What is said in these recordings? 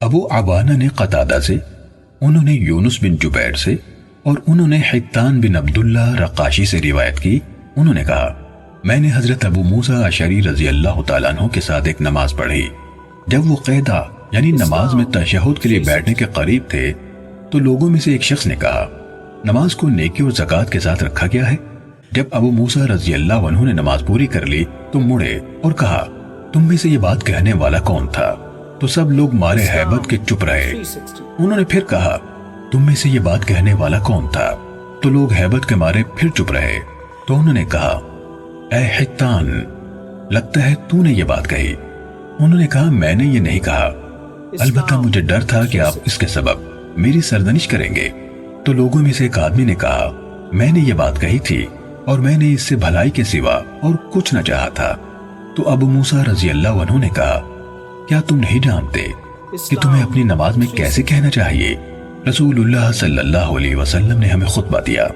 ابو عوانہ نے قتادہ سے، انہوں نے یونس بن جبیر سے، اور انہوں نے حتان بن عبداللہ رقاشی سے روایت کی۔ انہوں نے کہا میں نے حضرت ابو موسیٰ اشعری رضی اللہ تعالیٰ عنہ کے ساتھ ایک نماز پڑھی۔ جب وہ قیدہ یعنی نماز میں تشہد کے لیے بیٹھنے کے قریب تھے تو لوگوں میں سے ایک شخص نے کہا نماز کو نیکی اور زکوٰۃ کے ساتھ رکھا گیا ہے۔ جب ابو موسیٰ رضی اللہ عنہ نے نماز پوری کر لی تو مڑے اور کہا تم میں سے یہ بات کہنے والا کون تھا؟ تو سب لوگ مارے ہیبت کے چپ رہے۔ انہوں نے پھر کہا تم میں سے یہ بات کہنے والا کون تھا؟ تو لوگ ہیبت کے مارے پھر چپ رہے۔ تو انہوں نے کہا اے حتان، لگتا ہے تو نے یہ بات کہی۔ انہوں نے کہا میں نے یہ نہیں کہا، البتہ مجھے ڈر تھا کہ آپ اس کے سبب میری سرزنش کریں گے۔ تو لوگوں میں سے ایک آدمی نے کہا میں نے یہ بات کہی تھی اور میں نے اس سے بھلائی کے سوا اور کچھ نہ چاہا تھا۔ تو ابو موسیٰ رضی اللہ عنہ نے کہا کیا تم نہیں جانتے کہ تمہیں اپنی نماز میں کیسے کہنا چاہیے؟ رسول اللہ صلی اللہ علیہ وسلم نے ہمیں خطبہ دیا،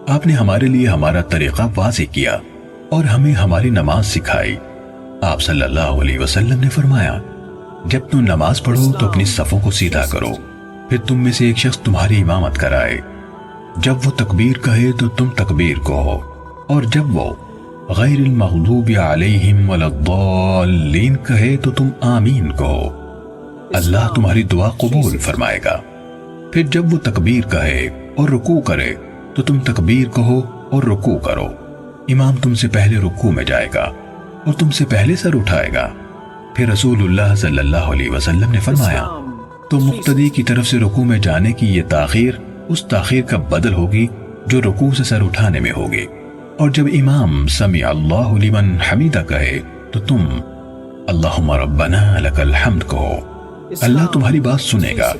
آپ نے ہمارے لیے ہمارا طریقہ واضح کیا اور ہمیں ہماری نماز سکھائی۔ آپ صلی اللہ علیہ وسلم نے فرمایا جب تم نماز پڑھو تو اپنی صفوں کو سیدھا کرو، پھر تم میں سے ایک شخص تمہاری امامت کرائے۔ جب وہ تکبیر کہے تو تم تکبیر کہو، اور جب وہ غیر المغضوب علیہم ولا الضالین کہے تو تم آمین کہو، اللہ تمہاری دعا قبول فرمائے گا۔ پھر جب وہ تکبیر کہے اور رکوع کرے تو تم تکبیر کہو اور رکوع کرو، امام تم سے پہلے رکوع میں جائے گا اور تم سے پہلے سر اٹھائے گا۔ پھر رسول اللہ صلی اللہ علیہ وسلم نے فرمایا تو مقتدی کی طرف سے رکوع میں جانے کی یہ تاخیر اس تاخیر کا بدل ہوگی جو رکوع سے سر اٹھانے میں ہوگی، اور جب امام سمع اللہ لمن حمیدہ کہے تو تم اللہم ربنا لک الحمد کہو، اللہ تمہاری بات سنے گا،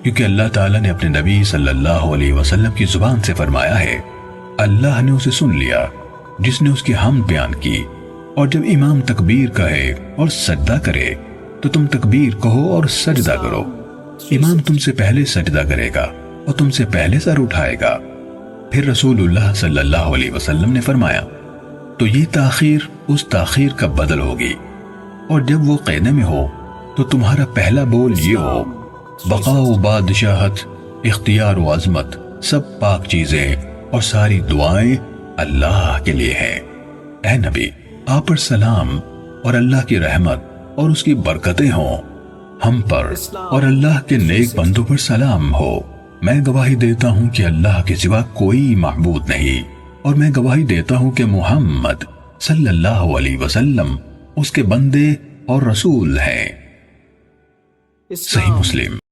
کیونکہ اللہ تعالیٰ نے اپنے نبی صلی اللہ علیہ وسلم کی زبان سے فرمایا ہے اللہ نے اسے سن لیا جس نے اس کی حمد بیان کی۔ اور جب امام تکبیر کہے اور سجدہ کرے تو تم تکبیر کہو اور سجدہ کرو، امام تم سے پہلے سجدہ کرے گا اور تم سے پہلے سر اٹھائے گا۔ پھر رسول اللہ صلی اللہ علیہ وسلم نے فرمایا تو یہ تاخیر اس تاخیر کا بدل ہوگی، اور جب وہ قیدے میں ہو تو تمہارا پہلا بول یہ ہو بقا و بادشاہت، اختیار و عظمت، سب پاک چیزیں اور ساری دعائیں اللہ کے لیے ہیں۔ اے نبی آپ پر سلام اور اللہ کی رحمت اور اس کی برکتیں ہوں، ہم پر اور اللہ کے نیک بندوں پر سلام ہو۔ میں گواہی دیتا ہوں کہ اللہ کے سوا کوئی معبود نہیں، اور میں گواہی دیتا ہوں کہ محمد صلی اللہ علیہ وسلم اس کے بندے اور رسول ہیں۔ صحیح مسلم۔